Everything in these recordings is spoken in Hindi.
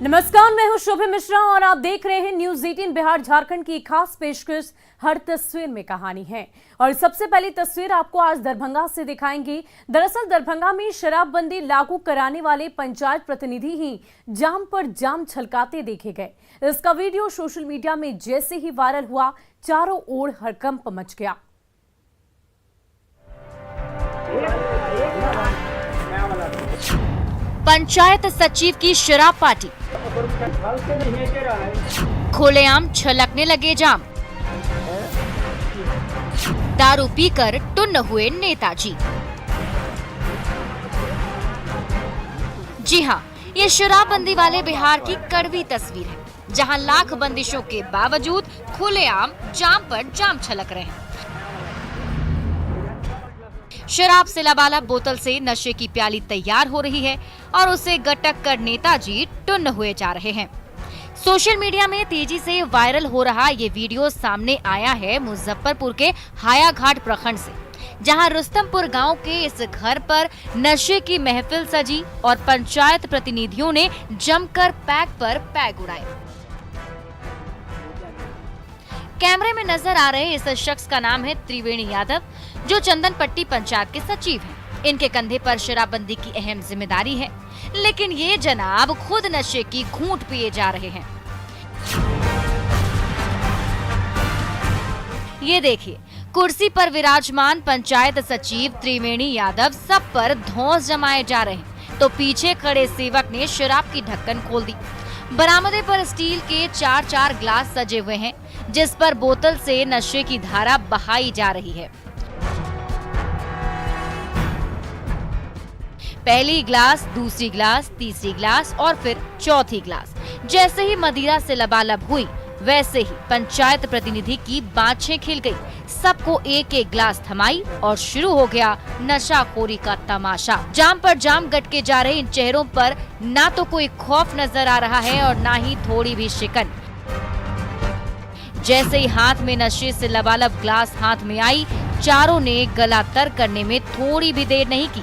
नमस्कार, मैं हूं शोभा मिश्रा और आप देख रहे हैं न्यूज 18 बिहार झारखंड की खास पेशकश हर तस्वीर में कहानी है। और सबसे पहली तस्वीर आपको आज दरभंगा से दिखाएंगे। दरअसल दरभंगा में शराबबंदी लागू कराने वाले पंचायत प्रतिनिधि ही जाम पर जाम छलकाते देखे गए। इसका वीडियो सोशल मीडिया में जैसे ही वायरल हुआ, चारों ओर हड़कंप मच गया। पंचायत सचिव की शराब पार्टी, खुलेआम छलकने लगे जाम, दारू पीकर टुन्न हुए नेताजी। जी हाँ, ये शराबबंदी वाले बिहार की कड़वी तस्वीर है, जहां लाख बंदिशों के बावजूद खुलेआम जाम पर जाम छलक रहे हैं। शराब से लबालब बोतल से नशे की प्याली तैयार हो रही है और उसे गटक कर नेताजी टुन्न हुए जा रहे हैं। सोशल मीडिया में तेजी से वायरल हो रहा ये वीडियो सामने आया है मुजफ्फरपुर के हायाघाट प्रखंड से, जहां रुस्तमपुर गांव के इस घर पर नशे की महफिल सजी और पंचायत प्रतिनिधियों ने जमकर पैक पर पैक उड़ाए। कैमरे में नजर आ रहे इस शख्स का नाम है त्रिवेणी यादव, जो चंदनपट्टी पंचायत के सचिव हैं। इनके कंधे पर शराबबंदी की अहम जिम्मेदारी है, लेकिन ये जनाब खुद नशे की घूंट पिए जा रहे हैं। ये देखिए, कुर्सी पर विराजमान पंचायत सचिव त्रिवेणी यादव सब पर धौंस जमाए जा रहे हैं, तो पीछे खड़े सेवक ने शराब की ढक्कन खोल दी। बरामदे पर स्टील के 4-4 ग्लास सजे हुए हैं, जिस पर बोतल से नशे की धारा बहाई जा रही है। पहली ग्लास, दूसरी ग्लास, तीसरी ग्लास और फिर चौथी ग्लास। जैसे ही मदिरा से लबालब हुई, वैसे ही पंचायत प्रतिनिधि की बाँछें खिल गई। सबको एक एक ग्लास थमाई और शुरू हो गया नशाखोरी का तमाशा। जाम पर जाम गटके जा रहे इन चेहरों पर ना तो कोई खौफ नजर आ रहा है और ना ही थोड़ी भी शिकन। जैसे ही हाथ में नशे से लबालब ग्लास हाथ में आई, चारों ने गला तर करने में थोड़ी भी देर नहीं की।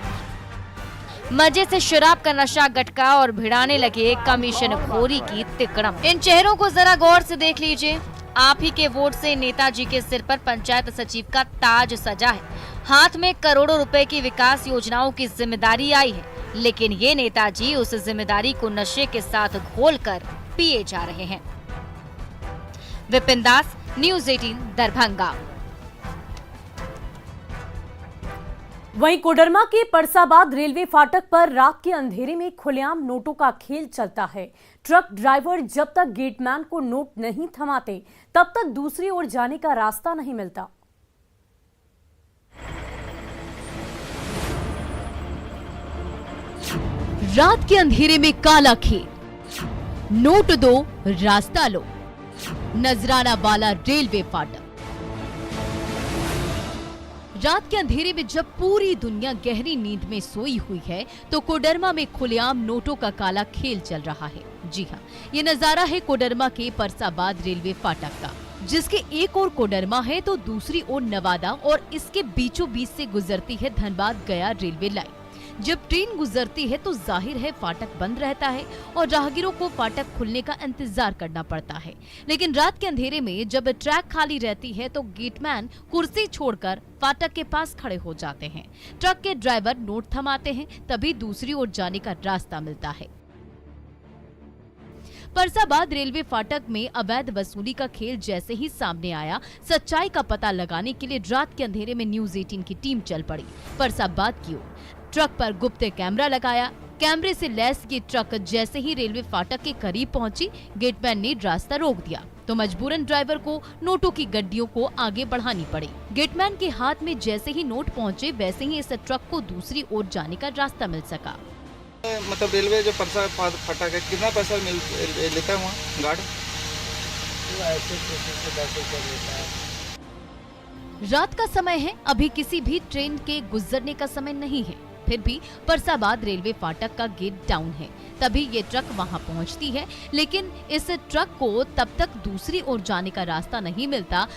मजे से शराब का नशा गटका और भिड़ाने लगे कमीशन खोरी की तिकड़म। इन चेहरों को जरा गौर से देख लीजिए। आप ही के वोट से नेताजी के सिर पर पंचायत सचिव का ताज सजा है। हाथ में करोड़ों रुपए की विकास योजनाओं की जिम्मेदारी आई है, लेकिन ये नेताजी उस जिम्मेदारी को नशे के साथ घोलकर पिए जा रहे हैं। विपिन दास, न्यूज 18 दरभंगा। वहीं कोडरमा के परसाबाद रेलवे फाटक पर रात के अंधेरे में खुलेआम नोटों का खेल चलता है। ट्रक ड्राइवर जब तक गेटमैन को नोट नहीं थमाते, तब तक दूसरी ओर जाने का रास्ता नहीं मिलता। रात के अंधेरे में काला खेल, नोट दो रास्ता लो, नजराना वाला रेलवे फाटक। रात के अंधेरे में जब पूरी दुनिया गहरी नींद में सोई हुई है, तो कोडरमा में खुलेआम नोटों का काला खेल चल रहा है। जी हाँ, ये नजारा है कोडरमा के परसाबाद रेलवे फाटक का, जिसके एक ओर कोडरमा है तो दूसरी ओर नवादा, और इसके बीचों बीच से गुजरती है धनबाद गया रेलवे लाइन। जब ट्रेन गुजरती है तो जाहिर है फाटक बंद रहता है और राहगीरों को फाटक खुलने का इंतजार करना पड़ता है। लेकिन रात के अंधेरे में जब ट्रैक खाली रहती है तो गेटमैन कुर्सी छोड़कर फाटक के पास खड़े हो जाते हैं। ट्रक के ड्राइवर नोट थमाते हैं, तभी दूसरी ओर जाने का रास्ता मिलता है। परसाबाद रेलवे फाटक में अवैध वसूली का खेल जैसे ही सामने आया, सच्चाई का पता लगाने के लिए रात के अंधेरे में न्यूज 18 की टीम चल पड़ी परसाबाद की ओर। ट्रक पर गुप्त कैमरा लगाया। कैमरे से लैस ये ट्रक जैसे ही रेलवे फाटक के करीब पहुंची, गेटमैन ने रास्ता रोक दिया, तो मजबूरन ड्राइवर को नोटों की गड्डियों को आगे बढ़ानी पड़ी। गेटमैन के हाथ में जैसे ही नोट पहुंचे, वैसे ही इस ट्रक को दूसरी ओर जाने का रास्ता मिल सका। मतलब रेलवे जो परसाबाद फाटक है, कितना पैसा लेता है वहाँ गार्ड? रात का समय है, अभी किसी भी ट्रेन के गुजरने का समय नहीं है, फिर भी परसाबाद रेलवे फाटक का गेट डाउन है। तभी ये ट्रक वहां पहुंचती है, लेकिन इस ट्रक को तब तक दूसरी ओर जाने का रास्ता नहीं मिलता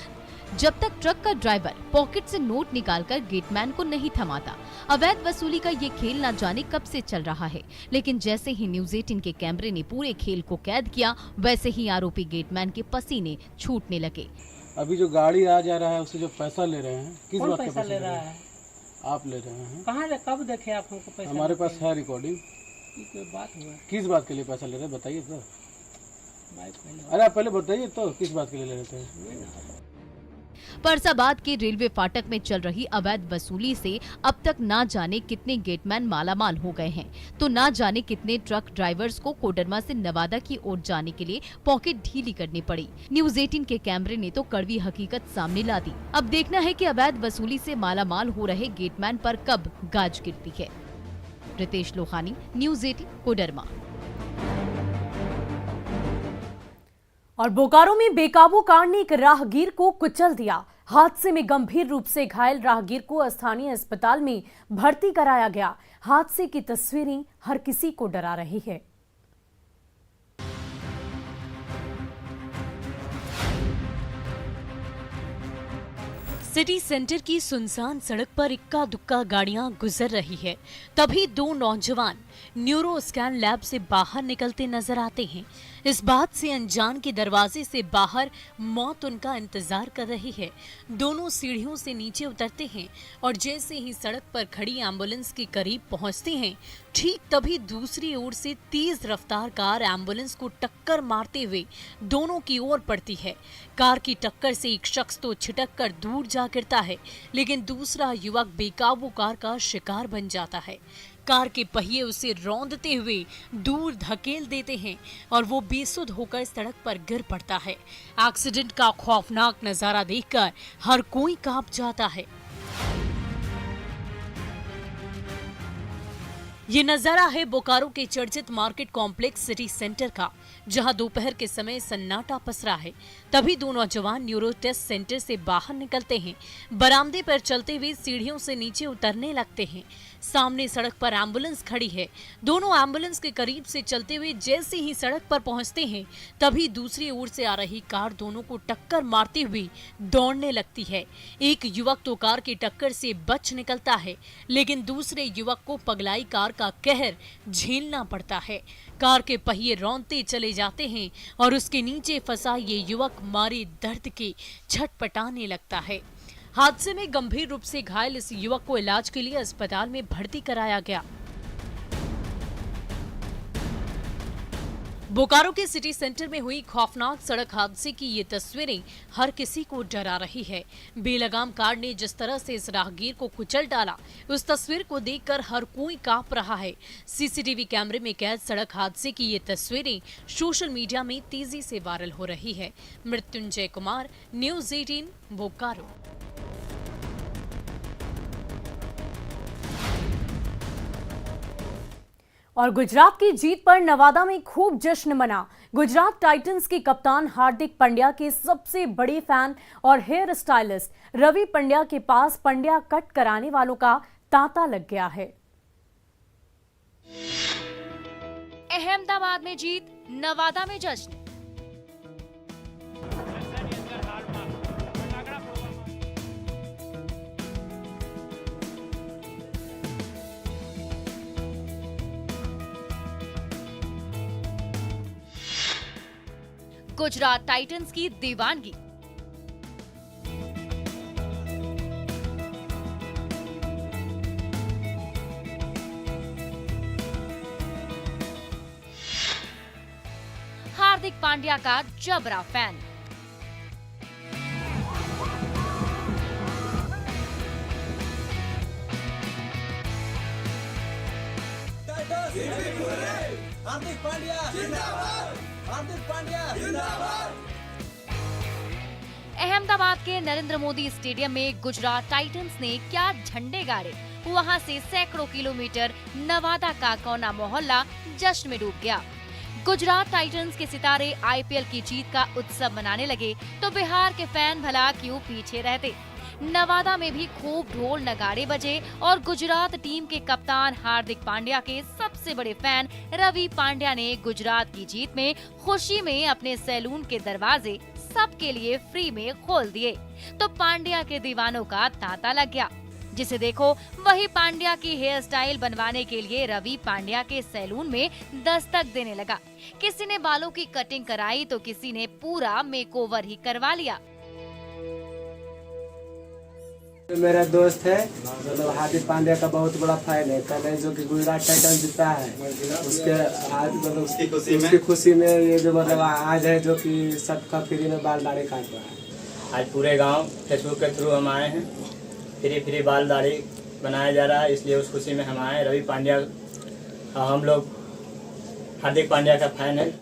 जब तक ट्रक का ड्राइवर पॉकेट से नोट निकालकर गेटमैन को नहीं थमाता। अवैध वसूली का ये खेल न जाने कब से चल रहा है, लेकिन जैसे ही न्यूज़ 18 के कैमरे ने पूरे खेल को कैद किया, वैसे ही आरोपी गेटमैन के पसीने छूटने लगे। अभी जो गाड़ी आ जा रहा है उससे जो पैसा ले रहे हैं, किस कौन बात का पैसा ले रहा है? आप ले रहे हैं? कहाँ ले, कब देखे आप हमको पैसा? हमारे पास है रिकॉर्डिंग। की कोई बात हुआ? किस बात के लिए पैसा ले रहे हैं बताइए तो। बाइक पहले अरे आप पहले बताइए तो किस बात के लिए ले रहे थे। परसाबाद के रेलवे फाटक में चल रही अवैध वसूली से अब तक ना जाने कितने गेटमैन मालामाल हो गए हैं, तो ना जाने कितने ट्रक ड्राइवर्स को कोडरमा से नवादा की ओर जाने के लिए पॉकेट ढीली करनी पड़ी। न्यूज़ 18 के कैमरे ने तो कड़वी हकीकत सामने ला दी। अब देखना है कि अवैध वसूली से मालामाल हो रहे गेटमैन पर कब गाज गिरती है। रितेश लोहानी, न्यूज़ 18, कोडरमा। और बोकारो में बेकाबू कार ने एक राहगीर को कुचल दिया। हादसे में गंभीर रूप से घायल राहगीर को स्थानीय अस्पताल में भर्ती कराया गया। हादसे की तस्वीरें हर किसी को डरा रही है। सिटी सेंटर की सुनसान सड़क पर इक्का दुक्का गाड़ियां गुजर रही है। तभी दो नौजवान न्यूरो स्कैन लैब से बाहर निकलते नजर आते हैं। इस बात से अनजान के दरवाजे से बाहर मौत उनका इंतजार कर रही है। दोनों सीढ़ियों से नीचे उतरते हैं और जैसे ही सड़क पर खड़ी एम्बुलेंस के करीब पहुंचते हैं, ठीक तभी दूसरी ओर से तेज रफ्तार कार एम्बुलेंस को टक्कर मारते हुए दोनों की ओर पड़ती है। कार की टक्कर से एक शख्स तो छिटक कर दूर जा गिरता है, लेकिन दूसरा युवक बेकाबू कार का शिकार बन जाता है। कार के पहिए उसे रौंदते हुए दूर धकेल देते हैं और वो बेसुध होकर सड़क पर गिर पड़ता है। एक्सीडेंट का खौफनाक नजारा देखकर हर कोई कांप जाता है। ये नजारा है बोकारो के चर्चित मार्केट कॉम्प्लेक्स सिटी सेंटर का, जहां दोपहर के समय सन्नाटा पसरा है। तभी दो नौजवान न्यूरो टेस्ट सेंटर से बाहर निकलते हैं। बरामदे पर चलते हुए सीढ़ियों से नीचे उतरने लगते हैं। सामने सड़क पर एम्बुलेंस खड़ी है। दोनों एम्बुलेंस के करीब से चलते हुए जैसे ही सड़क पर पहुंचते हैं, तभी दूसरी ओर से आ रही कार दोनों को टक्कर मारते हुए दौड़ने लगती है। एक युवक तो कार की टक्कर से बच निकलता है, लेकिन दूसरे युवक को पगलाई कार का कहर झेलना पड़ता है। कार के पहिए रौंदते चले जाते हैं और उसके नीचे फंसा ये युवक मारे दर्द के छटपटाने लगता है। हादसे में गंभीर रूप से घायल इस युवक को इलाज के लिए अस्पताल में भर्ती कराया गया। बोकारो के सिटी सेंटर में हुई खौफनाक सड़क हादसे की ये तस्वीरें हर किसी को डरा रही है। बेलगाम कार ने जिस तरह से इस राहगीर को कुचल डाला, उस तस्वीर को देखकर हर कोई कांप रहा है। सीसीटीवी कैमरे में कैद सड़क हादसे की ये तस्वीरें सोशल मीडिया में तेजी से वायरल हो रही है। मृत्युंजय कुमार, न्यूज़ 18, बोकारो। और गुजरात की जीत पर नवादा में खूब जश्न मना। गुजरात टाइटंस के कप्तान हार्दिक पांड्या के सबसे बड़े फैन और हेयर स्टाइलिस्ट रवि पांड्या के पास पांड्या कट कराने वालों का तांता लग गया है। अहमदाबाद में जीत, नवादा में जश्न। गुजरात टाइटंस की दीवानगी। हार्दिक पांड्या का जबरा फैन। हार्दिक पांड्या जिंदाबाद, हार्दिक पांड्या जिंदाबाद। अहमदाबाद के नरेंद्र मोदी स्टेडियम में गुजरात टाइटंस ने क्या झंडे गाड़े। वहां से सैकड़ों किलोमीटर नवादा का कोना मोहल्ला जश्न में डूब गया। गुजरात टाइटंस के सितारे आईपीएल की जीत का उत्सव मनाने लगे तो बिहार के फैन भला क्यों पीछे रहते। नवादा में भी खूब ढोल नगाड़े बजे और गुजरात टीम के कप्तान हार्दिक पांड्या के सबसे बड़े फैन रवि पांड्या ने गुजरात की जीत में खुशी में अपने सैलून के दरवाजे सबके लिए फ्री में खोल दिए। तो पांड्या के दीवानों का तांता लग गया। जिसे देखो वही पांड्या की हेयर स्टाइल बनवाने के लिए रवि पांड्या के सैलून में दस्तक देने लगा। किसी ने बालों की कटिंग कराई तो किसी ने पूरा मेकओवर ही करवा लिया। मेरा दोस्त है, मतलब हार्दिक पांड्या का बहुत बड़ा फैन है। कल जो कि गुजरात टाइटन जीता है, उसके आज मतलब उसकी खुशी में ये जो मतलब आज है जो कि सबका फ्री में बाल दाढ़ी काट रहा है। आज पूरे गांव फेसबुक के थ्रू हम आए हैं, फ्री बाल दाढ़ी बनाया जा रहा है, इसलिए उस खुशी में हम आए। रवि पांड्या, हम लोग हार्दिक पांड्या का फैन है।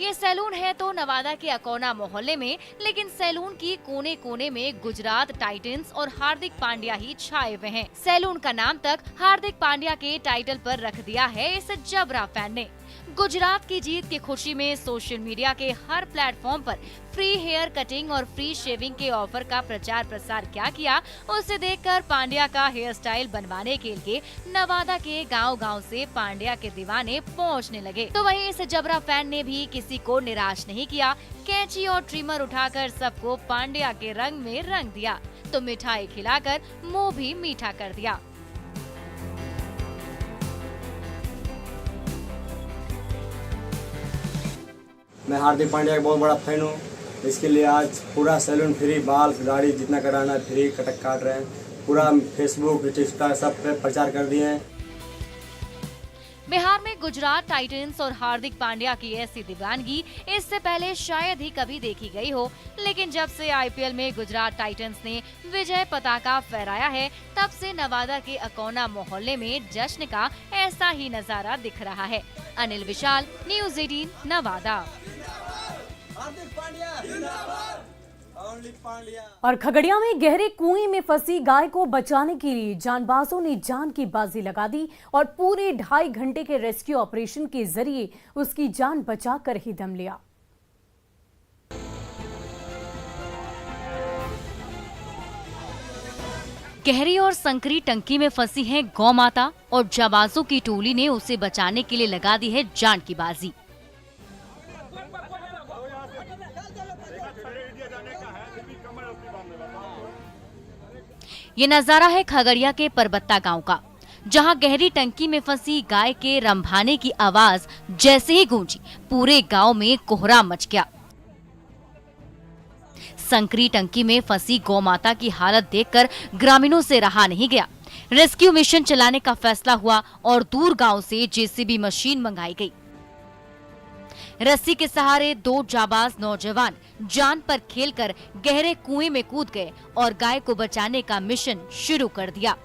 ये सैलून है तो नवादा के अकोना मोहल्ले में, लेकिन सैलून की कोने कोने में गुजरात टाइटंस और हार्दिक पांड्या ही छाए हुए हैं। सैलून का नाम तक हार्दिक पांड्या के टाइटल पर रख दिया है इस जबरा फैन ने। गुजरात की जीत की खुशी में सोशल मीडिया के हर प्लेटफॉर्म पर फ्री हेयर कटिंग और फ्री शेविंग के ऑफर का प्रचार प्रसार क्या किया, उसे देखकर पांड्या का हेयर स्टाइल बनवाने के लिए नवादा के गांव-गांव से पांड्या के दीवाने पहुंचने लगे। तो वहीं इस जबरा फैन ने भी किसी को निराश नहीं किया। कैंची और ट्रिमर उठाकर सबको पांड्या के रंग में रंग दिया, तो मिठाई खिलाकर मुंह भी मीठा कर दिया। मैं हार्दिक पांड्या का बहुत बड़ा फैन हूँ, इसके लिए आज पूरा सैलून फ्री, बाल दाढ़ी जितना कराना है फ्री कटक काट रहे हैं। पूरा फेसबुक इंस्टा सब पे प्रचार कर दिए हैं। बिहार में गुजरात टाइटंस और हार्दिक पांड्या की ऐसी दीवानगी इससे पहले शायद ही कभी देखी गई हो, लेकिन जब से आईपीएल में गुजरात टाइटंस ने विजय पताका फहराया है, तब से नवादा के अकोना मोहल्ले में जश्न का ऐसा ही नजारा दिख रहा है। अनिल विशाल, न्यूज़ 18 नवादा। और खगड़िया में गहरे कुएं में फंसी गाय को बचाने के लिए जानबाजों ने जान की बाजी लगा दी और पूरे 2.5 घंटे के रेस्क्यू ऑपरेशन के जरिए उसकी जान बचाकर ही दम लिया। गहरी और संकरी टंकी में फंसी है गौ माता और जाबाजों की टोली ने उसे बचाने के लिए लगा दी है जान की बाजी। ये नजारा है खगड़िया के परबत्ता गांव का, जहां गहरी टंकी में फंसी गाय के रंभाने की आवाज जैसे ही गूंजी, पूरे गांव में कोहरा मच गया। संकरी टंकी में फंसी गौ माता की हालत देखकर ग्रामीणों से रहा नहीं गया। रेस्क्यू मिशन चलाने का फैसला हुआ और दूर गांव से जेसीबी मशीन मंगाई गई। रस्सी के सहारे 2 जाबाज नौजवान जान पर खेलकर गहरे कुएं में कूद गए और गाय को बचाने का मिशन शुरू कर दिया।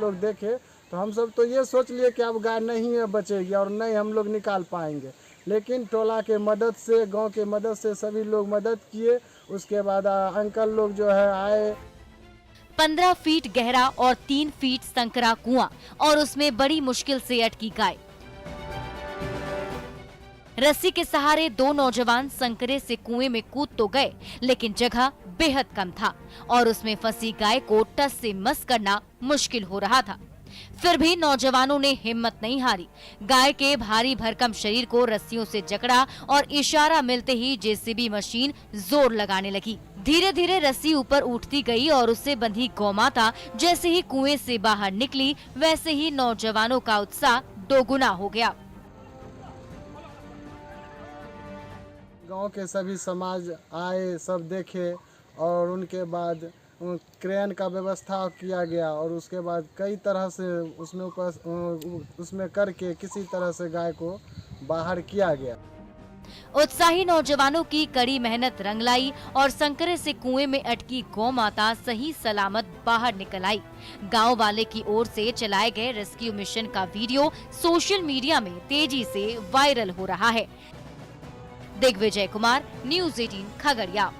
लोग देखे तो हम सब तो ये सोच लिए कि अब गाय नहीं है बचेगी और नहीं हम लोग निकाल पाएंगे, लेकिन टोला के मदद से, गांव के मदद से सभी लोग मदद किए। उसके बाद अंकल लोग जो है आए। 15 फीट गहरा और 3 फीट संकरा कुआं और उसमें बड़ी मुश्किल से अटकी गाय। रस्सी के सहारे 2 नौजवान संकरे से कुएं में कूद तो गए, लेकिन जगह बेहद कम था और उसमें फंसी गाय को टस से मस करना मुश्किल हो रहा था। फिर भी नौजवानों ने हिम्मत नहीं हारी। गाय के भारी भरकम शरीर को रस्सियों से जकड़ा और इशारा मिलते ही जेसीबी मशीन जोर लगाने लगी। धीरे धीरे रस्सी ऊपर उठती गई और उससे बंधी गौमाता जैसे ही कुएं से बाहर निकली, वैसे ही नौजवानों का उत्साह दोगुना हो गया। गांव के सभी समाज आए, सब देखे और उनके बाद क्रेन का व्यवस्था किया गया और उसके बाद कई तरह से उसमें करके किसी तरह से गाय को बाहर किया गया। उत्साही नौजवानों की कड़ी मेहनत रंग लाई और संकरे से कुएं में अटकी गौ माता सही सलामत बाहर निकल आई। गांव वाले की ओर से चलाए गए रेस्क्यू मिशन का वीडियो सोशल मीडिया में तेजी से वायरल हो रहा है। दिग्विजय कुमार, न्यूज़ 18 खगड़िया।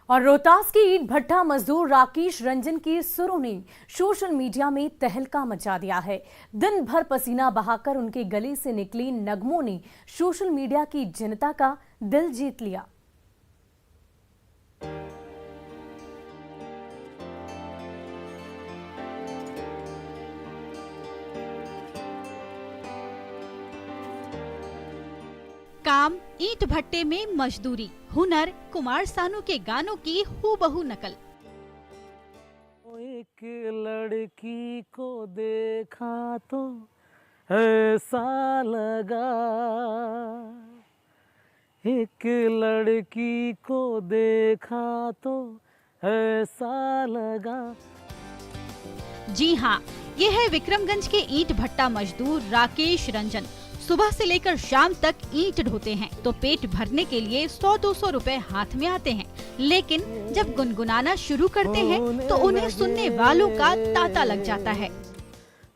और रोहतास की ईंट भट्टा मजदूर राकेश रंजन की सुरों ने सोशल मीडिया में तहलका मचा दिया है। दिन भर पसीना बहाकर उनके गले से निकली नगमों ने सोशल मीडिया की जनता का दिल जीत लिया। काम ईंट भट्टे में मजदूरी, हुनर कुमार सानू के गानों की हूबहू नकल। एक लड़की को देखा तो ऐसा लगा, एक लड़की को देखा तो ऐसा लगा। जी हाँ, ये है विक्रमगंज के ईंट भट्टा मजदूर राकेश रंजन। सुबह से लेकर शाम तक ईंट ढोते हैं तो पेट भरने के लिए 100-200 रुपए हाथ में आते हैं, लेकिन जब गुनगुनाना शुरू करते हैं तो उन्हें सुनने वालों का तांता लग जाता है।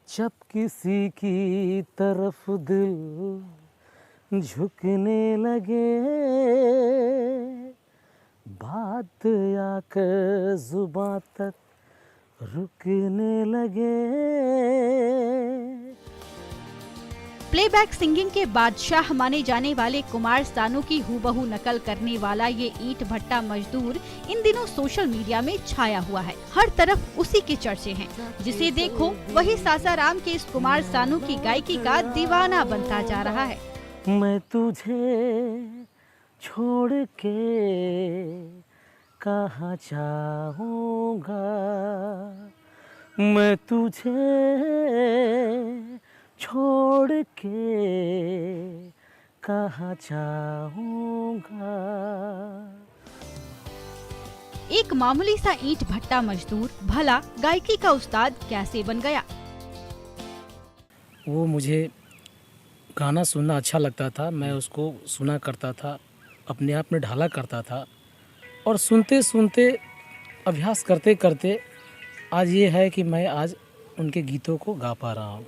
जब किसी की तरफ दिल झुकने लगे, बात आकर जुबां तक रुकने लगे। प्लेबैक सिंगिंग के बादशाह माने जाने वाले कुमार सानू की हूबहू नकल करने वाला ये ईंट भट्टा मजदूर इन दिनों सोशल मीडिया में छाया हुआ है। हर तरफ उसी के चर्चे हैं। जिसे देखो वही सासाराम के इस कुमार सानू की गायकी का दीवाना बनता जा रहा है। मैं तुझे छोड़ के कहाँ जाऊंगा, मैं तुझे छोड़ के कहाँ जाऊंगा। एक मामूली सा ईंट भट्टा मजदूर भला गायकी का उस्ताद कैसे बन गया? वो मुझे गाना सुनना अच्छा लगता था, मैं उसको सुना करता था, अपने आप में ढाला करता था और सुनते सुनते अभ्यास करते करते आज ये है कि मैं आज उनके गीतों को गा पा रहा हूँ।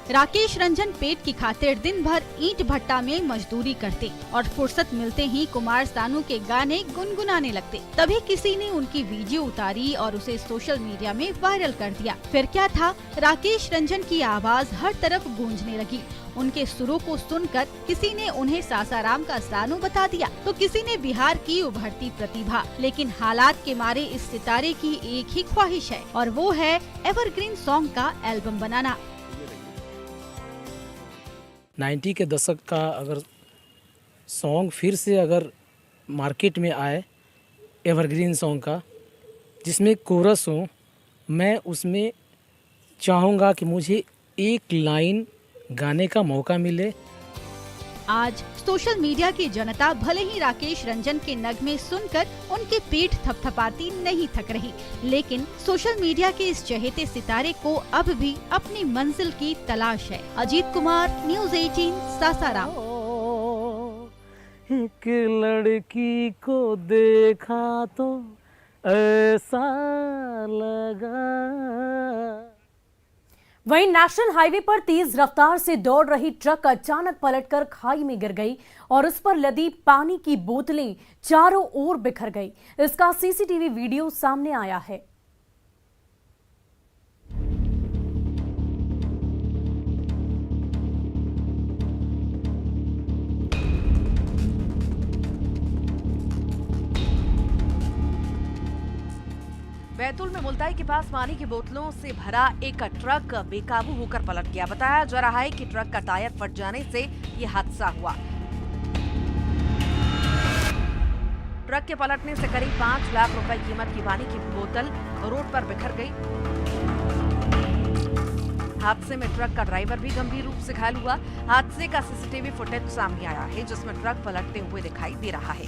राकेश रंजन पेट की खातिर दिन भर ईंट भट्टा में मजदूरी करते और फुर्सत मिलते ही कुमार सानू के गाने गुनगुनाने लगते। तभी किसी ने उनकी वीडियो उतारी और उसे सोशल मीडिया में वायरल कर दिया। फिर क्या था, राकेश रंजन की आवाज हर तरफ गूंजने लगी। उनके सुरों को सुनकर किसी ने उन्हें सासाराम का सानू बता दिया तो किसी ने बिहार की उभरती प्रतिभा। लेकिन हालात के मारे इस सितारे की एक ही ख्वाहिश है और वो है एवरग्रीन सॉन्ग का एल्बम बनाना। 90 के दशक का अगर सॉन्ग फिर से अगर मार्केट में आए, एवरग्रीन सॉन्ग का जिसमें कोरस हो, मैं उसमें चाहूँगा कि मुझे एक लाइन गाने का मौका मिले। आज सोशल मीडिया की जनता भले ही राकेश रंजन के नगमे सुनकर उनकी पीठ थपथपाती नहीं थक रही, लेकिन सोशल मीडिया के इस चहेते सितारे को अब भी अपनी मंजिल की तलाश है। अजीत कुमार, न्यूज़ 18, सासाराम। एक लड़की को देखा तो ऐसा लगा। वहीं नेशनल हाईवे पर तेज रफ्तार से दौड़ रही ट्रक अचानक पलटकर खाई में गिर गई और उस पर लदी पानी की बोतलें चारों ओर बिखर गई। इसका सीसीटीवी वीडियो सामने आया है। बैतूल में मुल्ताई के पास पानी की बोतलों से भरा एक ट्रक बेकाबू होकर पलट गया। बताया जा रहा है कि ट्रक का टायर फट जाने से ये हादसा हुआ। ट्रक के पलटने से करीब 5 लाख रुपए कीमत की पानी की बोतल रोड पर बिखर गई। हादसे में ट्रक का ड्राइवर भी गंभीर रूप से घायल हुआ। हादसे का सीसीटीवी फुटेज सामने आया है जिसमें ट्रक पलटते हुए दिखाई दे रहा है।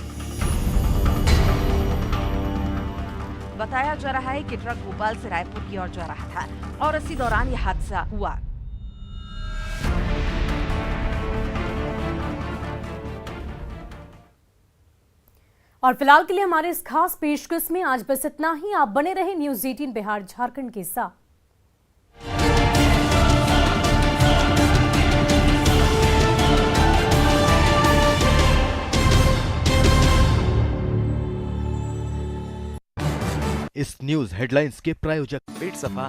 बताया जा रहा है कि ट्रक भोपाल से रायपुर की ओर जा रहा था और इसी दौरान यह हादसा हुआ। और फिलहाल के लिए हमारे इस खास पेशकश में आज बस इतना ही। आप बने रहे न्यूज़ 18 बिहार झारखंड के साथ। इस न्यूज हेडलाइंस के प्रायोजक पेट सफा